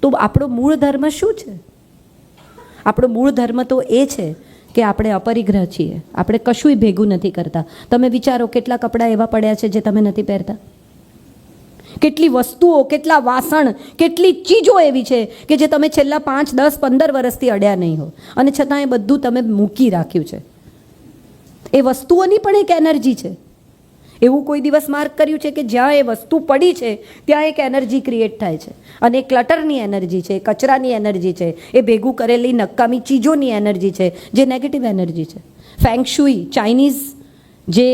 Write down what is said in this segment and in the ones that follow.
તો આપણો મૂળ ધર્મ શું છે? આપણો મૂળ ધર્મ તો એ છે કે આપણે અપરિગ્રહ છીએ, આપણે કશુંય ભેગું નથી કરતા. તમે વિચારો કેટલા કપડાં એવા પડ્યા છે જે તમે નથી પહેરતા, કેટલી વસ્તુઓ, કેટલા વાસણ, કેટલી ચીજો એવી છે કે જે તમે છેલ્લા 5, 10, 15 વર્ષથી અડ્યા નહીં હો, અને છતાં એ બધું તમે મૂકી રાખ્યું છે. એ વસ્તુઓની પણ એક એનર્જી છે. એવું કોઈ દિવસ માર્ક કર્યું છે કે જ્યાં એ વસ્તુ પડી છે ત્યાં એક એનર્જી ક્રિએટ થાય છે, અને એ ક્લટરની એનર્જી છે, કચરાની એનર્જી છે, એ ભેગું કરેલી નકામી ચીજોની એનર્જી છે જે નેગેટિવ એનર્જી છે. ફેંગ શુઈ, ચાઇનીઝ જે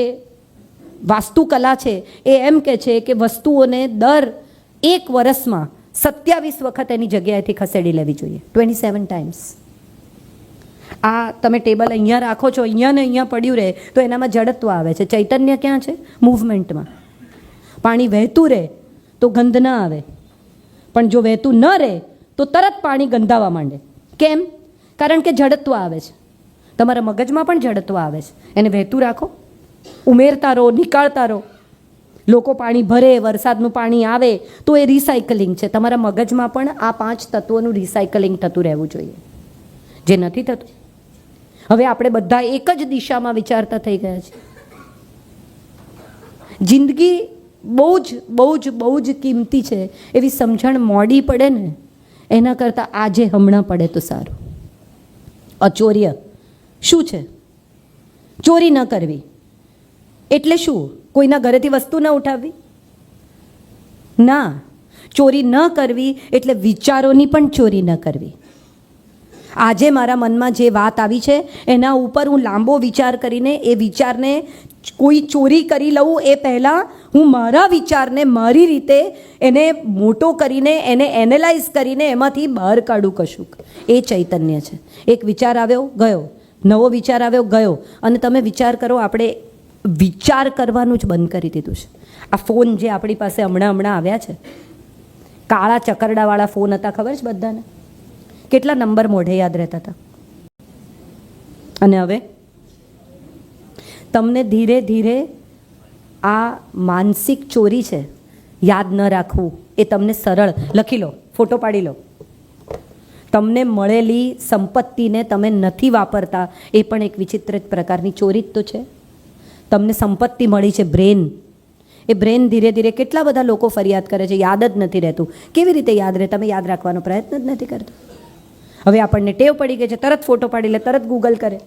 વાસ્તુકલા છે એ એમ કહે છે કે વસ્તુઓને દર 1 વર્ષમાં 27 વખત એની જગ્યાએથી ખસેડી લેવી જોઈએ, 27 ટાઈમ્સ. આ તમે ટેબલ અહીંયા રાખો છો, અહીંયા ને અહીંયા પડ્યું રહે તો એનામાં જડત્વ આવે છે. ચૈતન્ય ક્યાં છે? મૂવમેન્ટમાં. પાણી વહેતું રહે તો ગંધ ન આવે, પણ જો વહેતું ન રહે તો તરત પાણી ગંધાવા માંડે. કેમ? કારણ કે જડત્વ આવે છે. તમારા મગજમાં પણ જડત્વ આવે છે. એને વહેતું રાખો, ઉમેરતા રહો, નીકાળતા રહો. લોકો પાણી ભરે, વરસાદનું પાણી આવે તો એ રિસાયકલિંગ છે. તમારા મગજમાં પણ આ 5 તત્વોનું રિસાયકલિંગ થતું રહેવું જોઈએ, જે નથી થતું. હવે આપણે બધા એક જ દિશામાં વિચારતા થઈ ગયા છે. જિંદગી બહુ જ કિંમતી છે. એવી સમજણ મોડી પડે ને એના કરતાં આજે હમણાં પડે તો સારું. અચોર્ય શું છે? ચોરી ન કરવી એટલે શું? કોઈના ઘરેથી વસ્તુ ન ઉઠાવવી? ના, ચોરી ન કરવી એટલે વિચારોની પણ ચોરી ન કરવી. આજે મારા મનમાં જે વાત આવી છે એના ઉપર હું લાંબો વિચાર કરીને એ વિચારને કોઈ ચોરી કરી લઉં એ પહેલાં હું મારા વિચારને મારી રીતે એને મોટો કરીને, એને એનાલાઇઝ કરીને એમાંથી બહાર કાઢું કશુંક. એ ચૈતન્ય છે. એક વિચાર આવ્યો, ગયો. નવો વિચાર આવ્યો, ગયો. અને તમે વિચાર કરો, આપણે વિચાર કરવાનું જ બંધ કરી દીધું છે. આ ફોન જે આપણી પાસે હમણાં આવ્યા છે, કાળા ચકરડાવાળા ફોન હતા, ખબર છે બધાને? કેટલા નંબર મોઢે યાદ રહેતા હતા. અને હવે તમને ધીરે ધીરે આ માનસિક ચોરી છે, યાદ ન રાખવું, એ તમને સરળ લખી લો, ફોટો પાડી લો. તમને મળેલી સંપત્તિને તમે નથી વાપરતા, એ પણ એક વિચિત્ર પ્રકારની ચોરી જ તો છે. તમને સંપત્તિ મળી છે, બ્રેન. એ બ્રેન ધીરે ધીરે કેટલા બધા લોકો ફરિયાદ કરે છે, યાદ જ નથી રહેતું. કેવી રીતે યાદ રહે? તમે યાદ રાખવાનો પ્રયત્ન જ નથી કરતા. હવે આપણને ટેવ પડી ગઈ છે, તરત ફોટો પાડી લે, તરત ગૂગલ કરે,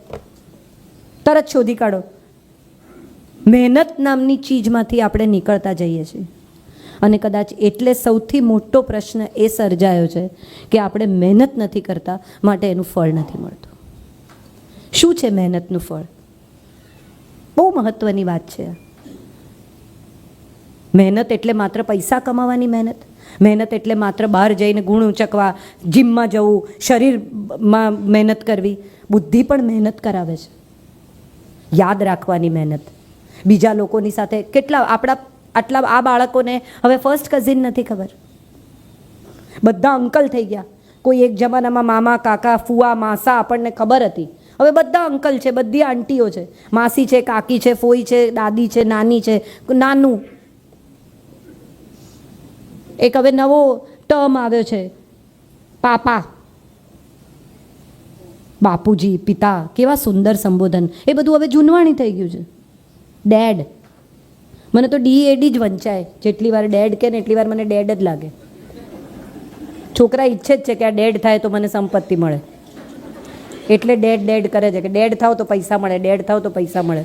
તરત શોધી કાઢો. મહેનત નામની ચીજમાંથી આપણે નીકળતા જઈએ છીએ. અને કદાચ એટલે સૌથી મોટો પ્રશ્ન એ સર્જાયો છે કે આપણે મહેનત નથી કરતા, માટે એનું ફળ નથી મળતું. શું છે મહેનતનું ફળ? બહુ મહત્વની વાત છે. મહેનત એટલે માત્ર પૈસા કમાવાની મહેનત? મહેનત એટલે માત્ર બહાર જઈને ગુણ ઉંચકવા, જીમમાં જવું, શરીરમાં મહેનત કરવી? બુદ્ધિ પણ મહેનત કરાવે છે. યાદ રાખવાની મહેનત. બીજા લોકોની સાથે કેટલા આટલા આ બાળકોને હવે ફર્સ્ટ કઝિન નથી ખબર, બધા અંકલ થઈ ગયા. કોઈ એક જમાનામાં મામા, કાકા, ફુવા, માસા આપણને ખબર હતી. હવે બધા અંકલ છે, બધી આંટીઓ છે, માસી છે, કાકી છે, ફોઈ છે, દાદી છે, નાની છે, નાનું. એક હવે નવો ટર્મ આવ્યો છે, પાપા, બાપુજી, પિતા. કેવા સુંદર સંબોધન. એ બધું હવે જૂનવાણી થઈ ગયું છે. ડેડ. મને તો DAD જ વંચાય. જેટલી વાર ડેડ કે ને એટલી વાર મને ડેડ જ લાગે. છોકરા ઈચ્છે જ છે કે આ ડેડ થાય તો મને સંપત્તિ મળે, એટલે ડેડ કરે છે કે ડેડ થાવ તો પૈસા મળે, ડેડ થાવ તો પૈસા મળે.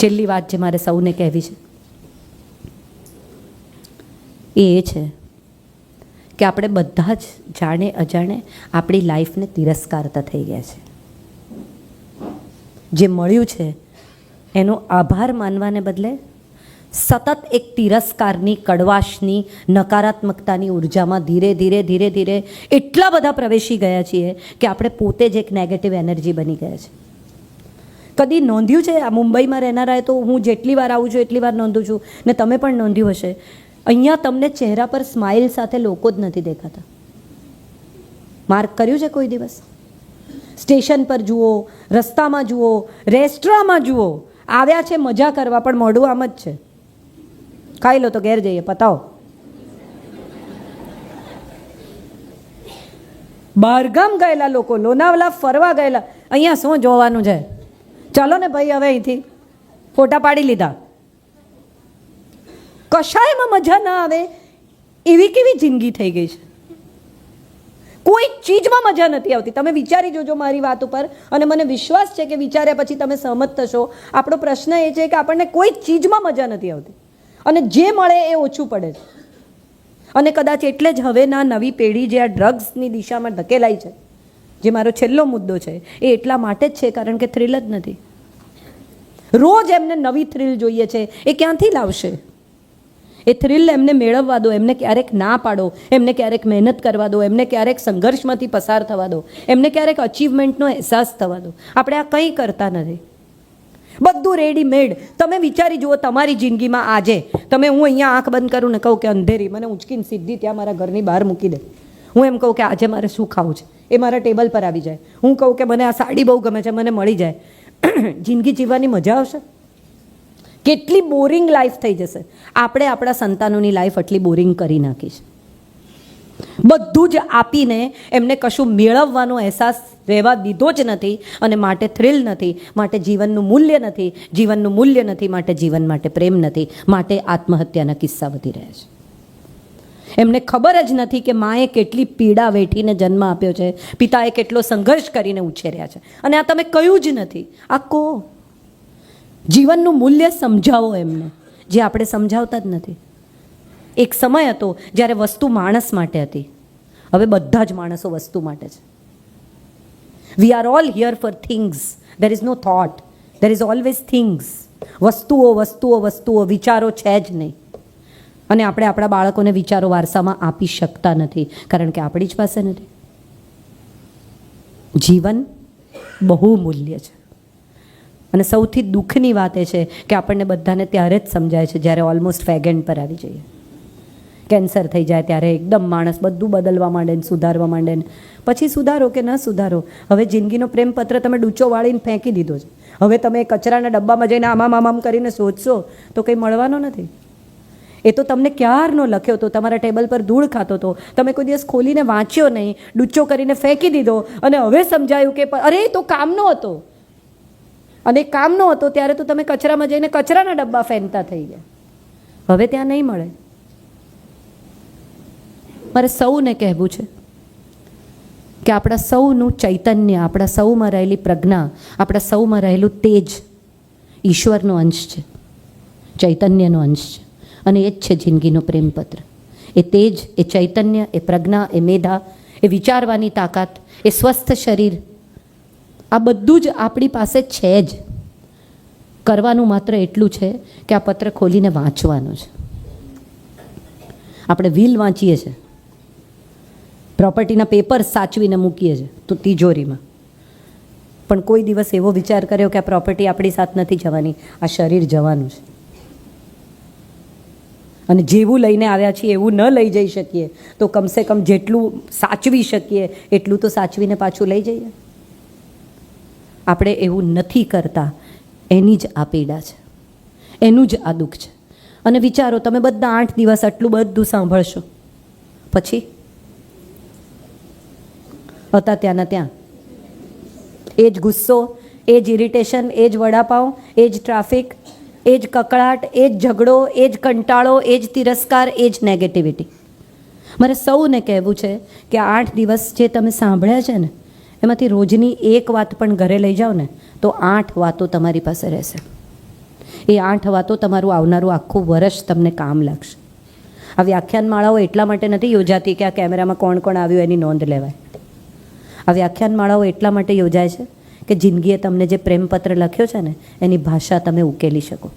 છેલ્લી વાત જે મારે સૌને કહેવી છે એ છે કે આપણે બધા જ જાણે અજાણે આપણી લાઈફને તિરસ્કારતા થઈ ગયા છે. જે મળ્યું છે એનો આભાર માનવાને બદલે સતત એક તિરસ્કારની, કડવાશની, નકારાત્મકતાની ઉર્જામાં ધીરે ધીરે એટલા બધા પ્રવેશી ગયા છીએ કે આપણે પોતે જ એક નેગેટિવ એનર્જી બની ગયા છે. કદી નોંધ્યું છે? આ મુંબઈમાં રહેનારાએ તો હું જેટલી વાર આવું છું એટલી વાર નોંધું છું, ને તમે પણ નોંધ્યું હશે, અહીંયા તમને ચહેરા પર સ્માઇલ સાથે લોકો જ નથી દેખાતા. માર્ક કર્યું છે કોઈ દિવસ? સ્ટેશન પર જુઓ, રસ્તામાં જુઓ, રેસ્ટોરાંમાં જુઓ, આવ્યા છે મજા કરવા પણ મોઢું આમ જ છે. ખાઈ લો તો ઘેર જઈએ, પતાવો. બહારગામ ગયેલા લોકો, લોનાવલા ફરવા ગયેલા, અહીંયા શું જોવાનું છે? ચાલો ને ભાઈ, હવે અહીંથી ફોટા પાડી લીધા. કશાયમાં મજા ના આવે એવી કેવી જિંદગી થઈ ગઈ છે. કોઈ ચીજમાં મજા નથી આવતી. તમે વિચારી જોજો મારી વાત ઉપર, અને મને વિશ્વાસ છે કે વિચાર્યા પછી તમે સહમત થશો. આપણો પ્રશ્ન એ છે કે આપણને કોઈ ચીજમાં મજા નથી આવતી, અને જે મળે એ ઓછું પડે છે. અને કદાચ એટલે જ હવેના નવી પેઢી જે આ ડ્રગ્સની દિશામાં ધકેલાઈ છે, જે મારો છેલ્લો મુદ્દો છે, એ એટલા માટે જ છે કારણ કે થ્રિલ જ નથી. રોજ એમને નવી થ્રિલ જોઈએ છે. એ ક્યાંથી લાવશે? એ થ્રિલ એમને મેળવવા દો, એમને ક્યારેક ના પાડો, એમને ક્યારેક મહેનત કરવા દો, એમને ક્યારેક સંઘર્ષમાંથી પસાર થવા દો, એમને ક્યારેક અચીવમેન્ટનો અહેસાસ થવા દો. આપણે આ કંઈ કરતા નથી, બધું રેડીમેડ. તમે વિચારી જુઓ તમારી જિંદગીમાં આજે તમે, હું અહીંયા આંખ બંધ કરું ને કહું કે અંધેરી, મને ઉંચકીને સીધી ત્યાં મારા ઘરની બહાર મૂકી દે. હું એમ કહું કે આજે મારે શું ખાવું છે, એ મારા ટેબલ પર આવી જાય. હું કહું કે મને આ સાડી બહુ ગમે છે, મને મળી જાય. જિંદગી જીવવાની મજા આવશે? કેટલી બોરિંગ લાઈફ થઈ જશે. આપણે આપણા સંતાનોની લાઈફ આટલી બોરિંગ કરી નાખી છે. બધું જ આપીને એમને કશું મેળવવાનો અહેસાસ રહેવા દીધો જ નથી, અને માટે થ્રિલ નથી, માટે જીવનનું મૂલ્ય નથી. જીવનનું મૂલ્ય નથી માટે જીવન માટે પ્રેમ નથી, માટે આત્મહત્યાના કિસ્સા વધી રહ્યા છે. એમને ખબર જ નથી કે માએ કેટલી પીડા વેઠીને જન્મ આપ્યો છે, પિતાએ કેટલો સંઘર્ષ કરીને ઉછેર્યા છે, અને આ તમે કહ્યું જ નથી. આ કહો, જીવનનું મૂલ્ય સમજાવો એમને, જે આપણે સમજાવતા જ નથી. એક સમય હતો જ્યારે વસ્તુ માણસ માટે હતી, હવે બધા જ માણસો વસ્તુ માટે છે. We are all here for things. There is no thought, there is always things. વસ્તુઓ વસ્તુઓ વસ્તુઓ, વિચારો છે જ નહીં. અને આપણે આપણા બાળકોને વિચારો વારસામાં આપી શકતા નથી, કારણ કે આપણી જ પાસે નથી. જીવન બહુ મૂલ્ય છે. અને સૌથી દુઃખની વાત એ છે કે આપણને બધાને ત્યારે જ સમજાય છે જ્યારે ઓલમોસ્ટ ફેગેન્ડ પર આવી જઈએ. કેન્સર થઈ જાય ત્યારે એકદમ માણસ બધું બદલવા માંડે ને સુધારવા માંડે ને પછી સુધારો કે ન સુધારો. હવે જિંદગીનો પ્રેમપત્ર તમે ડૂચો વાળીને ફેંકી દીધો છે. હવે તમે કચરાના ડબ્બામાં જઈને આમામ કરીને શોધશો તો કંઈ મળવાનો નથી. એ તો તમને ક્યારનો લખ્યો હતો, તમારા ટેબલ પર ધૂળ ખાતો હતો, તમે કોઈ દિવસ ખોલીને વાંચ્યો નહીં, ડૂચો કરીને ફેંકી દીધો, અને હવે સમજાયું કે અરે એ તો કામનો હતો. અને કામનો હતો ત્યારે તો તમે કચરામાં જઈને કચરાના ડબ્બા ફેંકતા થઈ ગયા. હવે ત્યાં નહીં મળે. મારે સૌને કહેવું છે કે આપણા સૌનું ચૈતન્ય, આપણા સૌમાં રહેલી પ્રજ્ઞા, આપણા સૌમાં રહેલું તેજ ઈશ્વરનો અંશ છે, ચૈતન્યનો અંશ છે, અને એ જ છે જિંદગીનો પ્રેમપત્ર. એ તેજ, એ ચૈતન્ય, એ પ્રજ્ઞા, એ મેધા, એ વિચારવાની તાકાત, એ સ્વસ્થ શરીર, આ બધું જ આપણી પાસે છે જ. કરવાનું માત્ર એટલું છે કે આ પત્ર ખોલીને વાંચવાનું છે. આપણે વિલ વાંચીએ છીએ, પ્રોપર્ટીના પેપર સાચવીને મૂકીએ છીએ તો તિજોરીમાં, પણ કોઈ દિવસ એવો વિચાર કર્યો કે આ પ્રોપર્ટી આપણી સાથે નથી જવાની, આ શરીર જવાનું છે. અને જેવું લઈને આવ્યા છીએ એવું ન લઈ જઈ શકીએ તો કમસે કમ જેટલું સાચવી શકીએ એટલું તો સાચવીને પાછું લઈ જઈએ. આપણે એવું નથી કરતા, એની જ આ પીડા છે, એનું જ આ દુઃખ છે. અને વિચારો, તમે બધા 8 દિવસ આટલું બધું સાંભળશો, પછી હતા ત્યાંના ત્યાં એ જ ગુસ્સો, એ જ ઇરિટેશન, એ જ વડાપાઉં, એ જ ટ્રાફિક, એ જ કકળાટ, એ જ ઝઘડો, એ જ કંટાળો, એ જ તિરસ્કાર, એ જ નેગેટિવિટી. મારે સૌને કહેવું છે કે 8 દિવસ જે તમે સાંભળ્યા છે ને, એમાંથી રોજની એક વાત પણ ઘરે લઈ જાઓ ને તો 8 વાતો તમારી પાસે રહેશે. એ 8 વાતો તમારું આવનારું આખું વર્ષ તમને કામ લાગશે. આ વ્યાખ્યાનમાળાઓ એટલા માટે નથી યોજાતી કે આ કેમેરામાં કોણ કોણ આવ્યું એની નોંધ લેવાય. આ વ્યાખ્યાનમાળાઓ એટલા માટે યોજાય છે કે જિંદગીએ તમને જે પ્રેમપત્ર લખ્યો છે ને એની ભાષા તમે ઉકેલી શકો.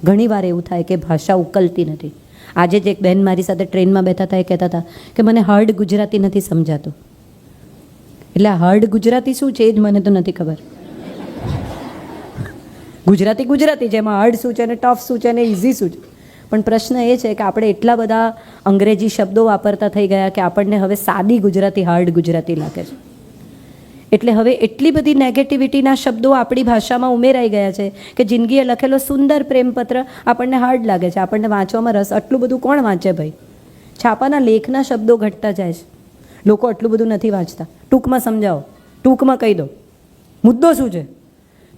ઘણીવાર એવું થાય કે ભાષા ઉકલતી નથી. આજે જ એક બહેન મારી સાથે ટ્રેનમાં બેઠા હતા, એ કહેતા હતા કે મને હાર્ડ ગુજરાતી નથી સમજાતું. એટલે હાર્ડ ગુજરાતી શું છે એ જ મને તો નથી ખબર. ગુજરાતી ગુજરાતી છે, એમાં હાર્ડ શું છે ને ટફ શું છે ને ઇઝી શું છે. પણ પ્રશ્ન એ છે કે આપણે એટલા બધા અંગ્રેજી શબ્દો વાપરતા થઈ ગયા કે આપણને હવે સાદી ગુજરાતી હાર્ડ ગુજરાતી લાગે છે. એટલે હવે એટલી બધી નેગેટિવિટીના શબ્દો આપણી ભાષામાં ઉમેરાઈ ગયા છે કે જિંદગીએ લખેલો સુંદર પ્રેમપત્ર આપણને હાર્ડ લાગે છે, આપણને વાંચવામાં રસ. આટલું બધું કોણ વાંચે ભાઈ? છાપાના લેખના શબ્દો ઘટતા જાય છે, લોકો આટલું બધું નથી વાંચતા. ટૂંકમાં સમજાવો, ટૂંકમાં કહી દો મુદ્દો શું છે.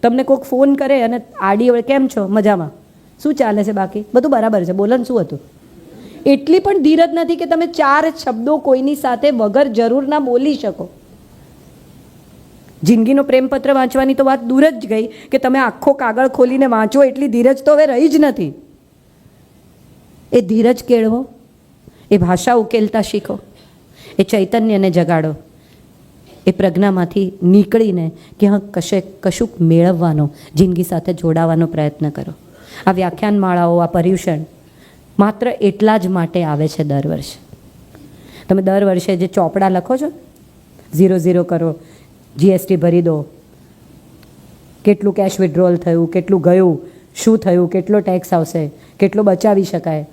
તમને કોઈક ફોન કરે અને આડી વળે કેમ છો, મજામાં, શું ચાલે છે, બાકી બધું બરાબર છે, બોલો ને શું હતું. એટલી પણ ધીરજ નથી કે તમે 4 શબ્દો કોઈની સાથે વગર જરૂરના બોલી શકો. જિંદગીનો પ્રેમપત્ર વાંચવાની તો વાત દૂર જ ગઈ કે તમે આખો કાગળ ખોલીને વાંચો એટલી ધીરજ તો હવે રહી જ નથી. એ ધીરજ કેળવો, એ ભાષા ઉકેલતા શીખો, એ ચૈતન્યને જગાડો, એ પ્રજ્ઞામાંથી નીકળીને ક્યાંક કશુંક મેળવવાનો, જિંદગી સાથે જોડાવાનો પ્રયત્ન કરો. આ વ્યાખ્યાનમાળાઓ, આ પર્યુષણ માત્ર એટલા જ માટે આવે છે દર વર્ષે. તમે દર વર્ષે જે ચોપડા લખો છો, 0 કરો, GST ભરી દો, કેટલું કેશ વિડ્રોલ થયું, કેટલું ગયું, શું થયું, કેટલો ટેક્સ આવશે, કેટલો બચાવી શકાય,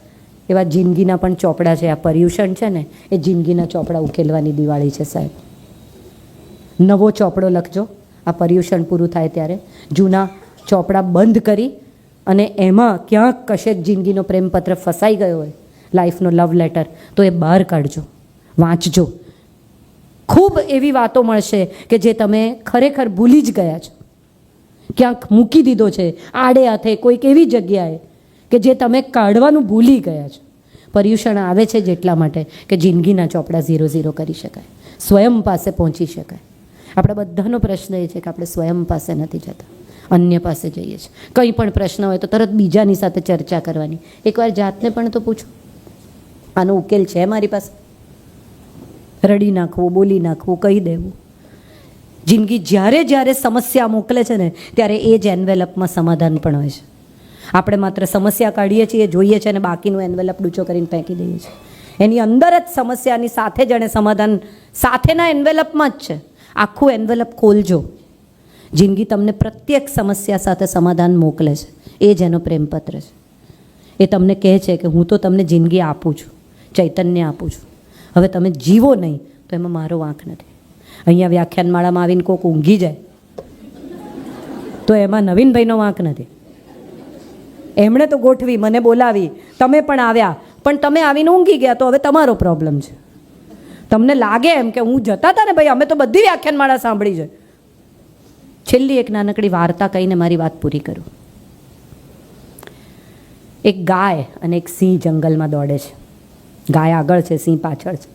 એવા જિંદગીના પણ ચોપડા છે. આ પર્યુષણ છે ને એ જિંદગીના ચોપડા ઉકેલવાની દિવાળી છે સાહેબ. નવો ચોપડો લખજો આ પર્યુષણ પૂરું થાય ત્યારે. જૂના ચોપડા બંધ કરી અને એમાં ક્યાંક કશેક જિંદગીનો પ્રેમપત્ર ફસાઈ ગયો હોય, લાઈફનો લવ લેટર, તો એ બહાર કાઢજો, વાંચજો. ખૂબ એવી વાતો મળશે કે જે તમે ખરેખર ભૂલી જ ગયા છો, ક્યાંક મૂકી દીધો છે આડે હાથે કોઈક એવી જગ્યાએ કે જે તમે કાઢવાનું ભૂલી ગયા છો. પર્યુષણ આવે છે જેટલા માટે કે જિંદગીના ચોપડા 0 કરી શકાય, સ્વયં પાસે પહોંચી શકાય. આપણા બધાનો પ્રશ્ન એ છે કે આપણે સ્વયં પાસે નથી જતા, અન્ય પાસે જઈએ છીએ. કંઈ પણ પ્રશ્ન હોય તો તરત બીજાની સાથે ચર્ચા કરવાની. એકવાર જાતને પણ તો પૂછો, આનો ઉકેલ છે મારી પાસે? રડી નાખવું, બોલી નાખવું, કહી દેવું. જિંદગી જ્યારે સમસ્યા મોકલે છે ને ત્યારે એ જ એન્વેલપમાં સમાધાન પણ હોય છે. આપણે માત્ર સમસ્યા કાઢીએ છીએ, જોઈએ છીએ અને બાકીનું એન્વેલપ ડૂચો કરીને ફેંકી દઈએ છીએ. એની અંદર જ સમસ્યાની સાથે જ એને સમાધાન સાથેના એન્વેલપમાં જ છે. આખું એન્વેલપ ખોલજો. જિંદગી તમને પ્રત્યેક સમસ્યા સાથે સમાધાન મોકલે છે. એ જ એનો પ્રેમપત્ર છે. એ તમને કહે છે કે હું તો તમને જિંદગી આપું છું, ચૈતન્ય આપું છું, હવે તમે જીવો નહીં તો એમાં મારો વાંક નથી. અહીંયા વ્યાખ્યાનમાળામાં આવીને કોઈક ઊંઘી જાય તો એમાં નવીનભાઈનો વાંક નથી. એમણે તો ગોઠવી, મને બોલાવી, તમે પણ આવ્યા, પણ તમે આવીને ઊંઘી ગયા તો હવે તમારો પ્રોબ્લેમ છે. તમને લાગે એમ કે હું જતા હતા ને ભાઈ, અમે તો બધી વ્યાખ્યાનમાળા સાંભળી છે. છેલ્લી એક નાનકડી વાર્તા કહીને મારી વાત પૂરી કરું. એક ગાય અને એક સિંહ જંગલમાં દોડે છે. ગાય આગળ છે, સિંહ પાછળ છે.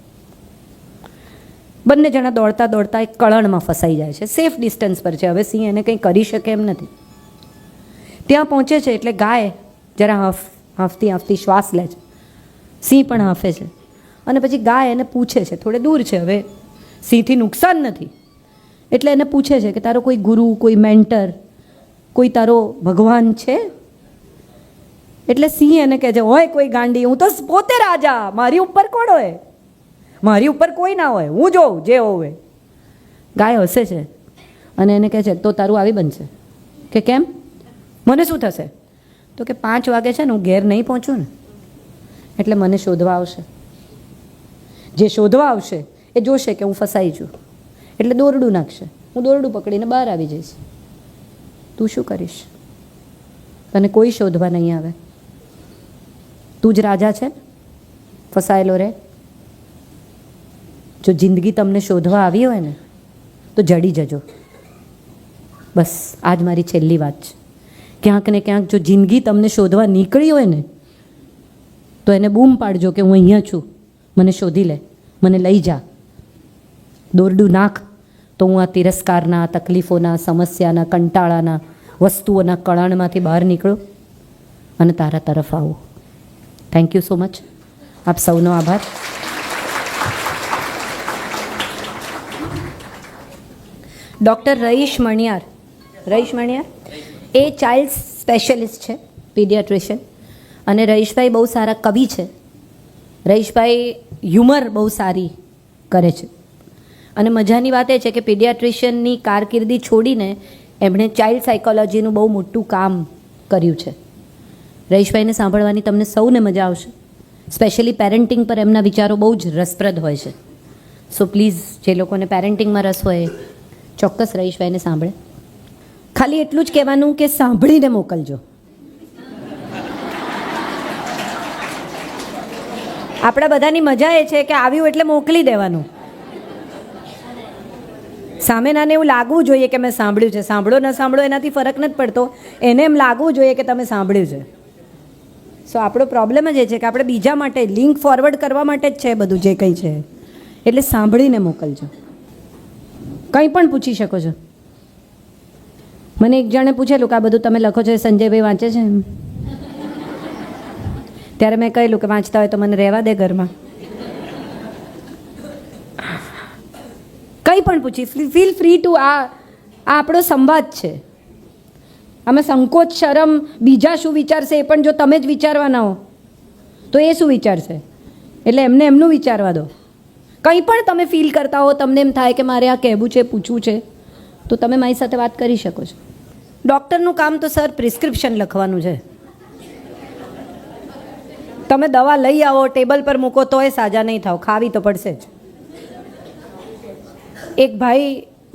બંને જણા દોડતા દોડતા એક કળણમાં ફસાઈ જાય છે. સેફ ડિસ્ટન્સ પર છે, હવે સિંહ એને કંઈ કરી શકે એમ નથી. ત્યાં પહોંચે છે એટલે ગાય જરા હાંફતી શ્વાસ લે છે, સિંહ પણ હાંફે છે. અને પછી ગાય એને પૂછે છે, થોડે દૂર છે, હવે સિંહથી નુકસાન નથી, એટલે એને પૂછે છે કે તારો કોઈ ગુરુ, કોઈ મેન્ટર, કોઈ તારો ભગવાન છે? એટલે સિંહ એને કહે છે, હોય કોઈ ગાંડી, હું તો પોતે રાજા, મારી ઉપર કોણ હોય? મારી ઉપર કોઈ ના હોય, હું જોઉં જે હોવે. ગાય હસે છે અને એને કહે છે તો તારું આવી બનશે. કે કેમ, મને શું થશે? તો કે 5 વાગે છે ને હું ઘેર નહીં પહોંચું ને એટલે મને શોધવા આવશે. જે શોધવા આવશે એ જોશે કે હું ફસાઈ છું એટલે દોરડું નાખશે, હું દોરડું પકડીને બહાર આવી જઈશ. તું શું કરીશ? તને કોઈ શોધવા નહીં આવે, તું જ રાજા છે, ફસાયેલો રહે. જો જિંદગી તમને શોધવા આવી હોય ને તો જડી જજો. બસ આ જ મારી છેલ્લી વાત છે. ક્યાંક ને ક્યાંક જો જિંદગી તમને શોધવા નીકળી હોય ને તો એને બૂમ પાડજો કે હું અહીંયા છું, મને શોધી લે, મને લઈ જા. દોરડું નાખ તો હું આ તિરસ્કારના, તકલીફોના, સમસ્યાના, કંટાળાના, વસ્તુઓના કળણમાંથી બહાર નીકળું અને તારા તરફ આવું. Thank you so much. આપ સૌનો આભાર. ડૉક્ટર રઈશ મણિયાર એ ચાઇલ્ડ સ્પેશિયલિસ્ટ છે, પીડિયાટ્રિશિયન. અને રઈશભાઈ બહુ સારા કવિ છે. રઈશભાઈ હ્યુમર બહુ સારી કરે છે. અને મજાની વાત એ છે કે પીડિયાટ્રિશિયનની કારકિર્દી છોડીને એમણે ચાઇલ્ડ સાયકોલોજીનું બહુ મોટું કામ કર્યું છે. રઈશભાઈને સાંભળવાની તમને સૌને મજા આવશે. સ્પેશિયલી પેરેન્ટિંગ પર એમના વિચારો બહુ જ રસપ્રદ હોય છે. સો પ્લીઝ જે લોકોને પેરેન્ટિંગમાં રસ હોય ચોક્કસ રઈશભાઈને સાંભળે. ખાલી એટલું જ કહેવાનું કે સાંભળીને મોકલજો. આપણા બધાની મજા એ છે કે આવ્યું એટલે મોકલી દેવાનું. સામેનાને એવું લાગવું જોઈએ કે મેં સાંભળ્યું છે. સાંભળો ન સાંભળો એનાથી ફરક નથી પડતો, એને એમ લાગવું જોઈએ કે તમે સાંભળ્યું છે. સો આપણો પ્રોબ્લેમ જ એ છે કે આપણે બીજા માટે લિંક ફોરવર્ડ કરવા માટે જ છે બધું જે કંઈ છે. એટલે સાંભળીને મોકલજો. કંઈ પણ પૂછી શકો છો. મને એક જણે પૂછેલું કે આ બધું તમે લખો છો એ સંજયભાઈ વાંચે છે એમ. ત્યારે મેં કહેલું કે વાંચતા હોય તો મને રહેવા દે ઘરમાં. કંઈ પણ પૂછી, ફીલ ફ્રી ટુ. આ આપણો સંવાદ છે. આમાં સંકોચ, શરમ, બીજા શું વિચારશે એ પણ જો તમે જ વિચારવાના હો તો એ શું વિચારશે? એટલે એમને એમનું વિચારવા દો. કંઈ પણ તમે ફીલ કરતા હો, તમને એમ થાય કે મારે આ કહેવું છે, પૂછવું છે, તો તમે મારી સાથે વાત કરી શકો છો. ડૉક્ટરનું કામ તો સર પ્રિસ્ક્રિપ્શન લખવાનું છે. તમે દવા લઈ આવો, ટેબલ પર મૂકો તોય સાજા નહીં થાવ, ખાવી તો પડશે જ. એક ભાઈ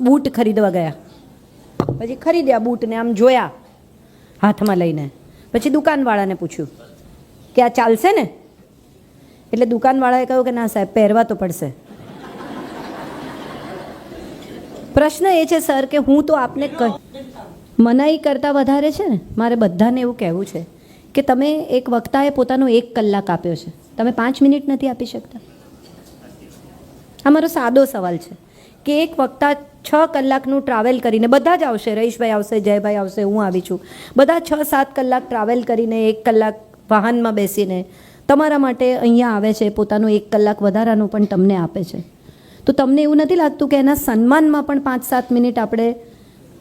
બૂટ ખરીદવા ગયા, પછી ખરીદ્યા બૂટને, આમ જોયા હાથમાં લઈને, પછી દુકાનવાળાને પૂછ્યું કે આ ચાલશે ને? એટલે દુકાનવાળાએ કહ્યું કે ના સાહેબ, પહેરવા તો પડશે. પ્રશ્ન એ છે સર કે હું તો આપને મનાઈ કરતાં વધારે છે ને, મારે બધાને એવું કહેવું છે કે તમે એક વક્તાએ પોતાનો 1 કલાક આપ્યો છે, તમે 5 મિનિટ નથી આપી શકતા? આ મારો સાદો સવાલ છે કે એક વક્તા 6 કલાકનું ટ્રાવેલ કરીને, બધા જ આવશે, રહીશભાઈ આવશે, જયભાઈ આવશે, હું આવી છું, બધા 6-7 કલાક ટ્રાવેલ કરીને 1 કલાક વાહનમાં બેસીને તમારા માટે અહીંયા આવે છે, પોતાનું 1 કલાક વધારાનું પણ તમને આપે છે. તો તમને એવું નથી લાગતું કે એના સન્માનમાં પણ 5-7 મિનિટ આપણે,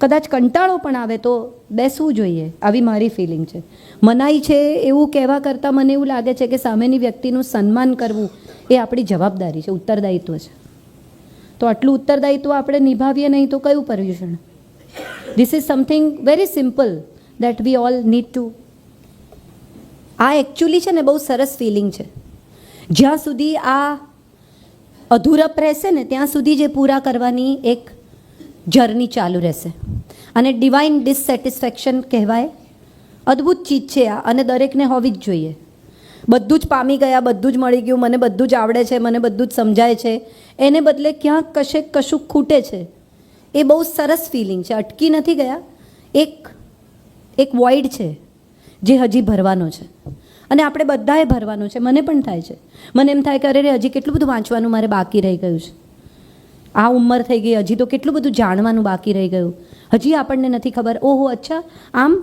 કદાચ કંટાળો પણ આવે તો બેસવું જોઈએ? આવી મારી ફિલિંગ છે. મનાઈ છે એવું કહેવા કરતાં મને એવું લાગે છે કે સામેની વ્યક્તિનું સન્માન કરવું એ આપણી જવાબદારી છે, ઉત્તરદાયિત્વ છે. તો આટલું ઉત્તરદાયિત્વ આપણે નિભાવીએ નહીં તો કયું Paryushan? This is something very simple that we all need to. આ એકચ્યુઅલી છે ને બહુ સરસ ફિલિંગ છે. જ્યાં સુધી આ અધૂરપ રહેશે ને ત્યાં સુધી જે પૂરા કરવાની એક જર્ની ચાલુ રહેશે. અને ડિવાઇન ડિસસેટિસ્ફેક્શન કહેવાય. અદ્ભુત ચીજ છે આ, અને દરેકને હોવી જ જોઈએ. બધું જ પામી ગયા, બધું જ મળી ગયું, મને બધું જ આવડે છે, મને બધું જ સમજાય છે, એને બદલે ક્યાંક કશું ખૂટે છે. એ બહુ સરસ ફિલિંગ છે. અટકી નથી ગયા. એક વોઇડ છે જે હજી ભરવાનો છે, અને આપણે બધાએ ભરવાનું છે. મને પણ થાય છે. મને એમ થાય કે અરે હજી કેટલું બધું વાંચવાનું મારે બાકી રહી ગયું છે. આ ઉંમર થઈ ગઈ, હજી તો કેટલું બધું જાણવાનું બાકી રહી ગયું, હજી આપણને નથી ખબર. ઓહો, અચ્છા આમ.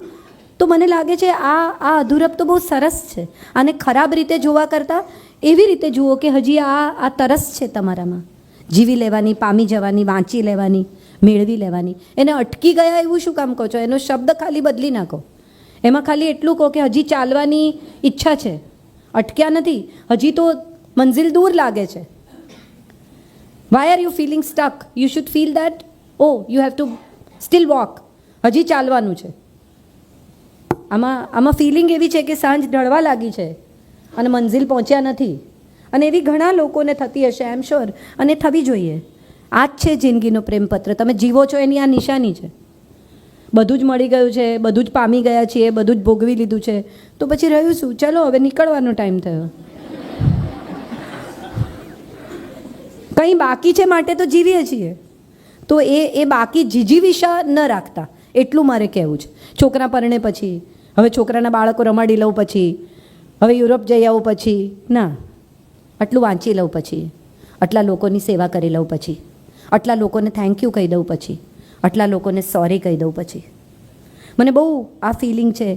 તો મને લાગે છે આ અધૂરપ તો બહુ સરસ છે. આને ખરાબ રીતે જોવા કરતાં એવી રીતે જુઓ કે હજી આ તરસ છે તમારામાં, જીવી લેવાની, પામી જવાની, વાંચી લેવાની, મેળવી લેવાની. એને અટકી ગયા એવું શું કામ કહો છો? એનો શબ્દ ખાલી બદલી નાખો. એમાં ખાલી એટલું કહો કે હજી ચાલવાની ઈચ્છા છે, અટક્યા નથી, હજી તો મંઝિલ દૂર લાગે છે. Why are you feeling stuck? You should feel that oh you have to still walk. હજી ચાલવાનું છે. આમાં ફિલિંગ એવી છે કે સાંજ ઢળવા લાગી છે અને મંઝિલ પહોંચ્યા નથી. અને એવી ઘણા લોકોને થતી હશે, આઈ એમ શ્યોર, અને થવી જોઈએ. આ જ છે જિંદગીનો પ્રેમપત્ર. તમે જીવો છો એની આ નિશાની છે. બધું જ મળી ગયું છે, બધું જ પામી ગયા છીએ, બધું જ ભોગવી લીધું છે, તો પછી રહ્યું શું? ચલો હવે નીકળવાનો ટાઈમ થયો. કંઈ બાકી છે માટે તો જીવીએ છીએ. તો એ બાકી જીજીવિષા ન રાખતા, એટલું મારે કહેવું છે. છોકરા પરણે પછી, હવે છોકરાના બાળકો રમાડી લઉં પછી, હવે યુરોપ જઈ આવું પછી, ના, આટલું વાંચી લઉં પછી, આટલા લોકોની સેવા કરી લઉં પછી, આટલા લોકોને થેન્ક યુ કહી દઉં પછી, આટલા લોકોને સોરી કહી દઉં પછી. મને બહુ આ ફિલિંગ છે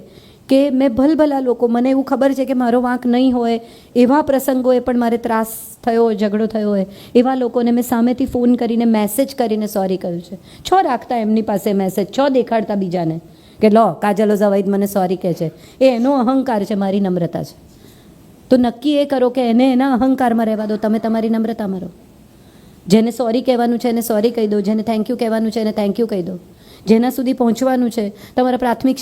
કે મેં ભલભલા લોકો, મને એવું ખબર છે કે મારો વાંક નહીં હોય, એવા પ્રસંગોએ પણ મારે ત્રાસ થયો હોય, ઝઘડો થયો હોય, એવા લોકોને મેં સામેથી ફોન કરીને, મેસેજ કરીને સોરી કહ્યું છે. છો રાખતા એમની પાસે મેસેજ, છો દેખાડતા બીજાને કે લો કાજલો ઝવાઈદ મને સોરી કહે છે. એ એનો અહંકાર છે, મારી નમ્રતા છે. તો નક્કી એ કરો કે એને એના અહંકારમાં રહેવા દો, તમે તમારી નમ્રતામાં રહો. જેને સોરી કહેવાનું છે એને સોરી કહી દો, જેને થેન્ક યુ કહેવાનું છે એને થેન્ક યુ કહી દો. જેના સુધી પહોંચવાનું છે, તમારા પ્રાથમિક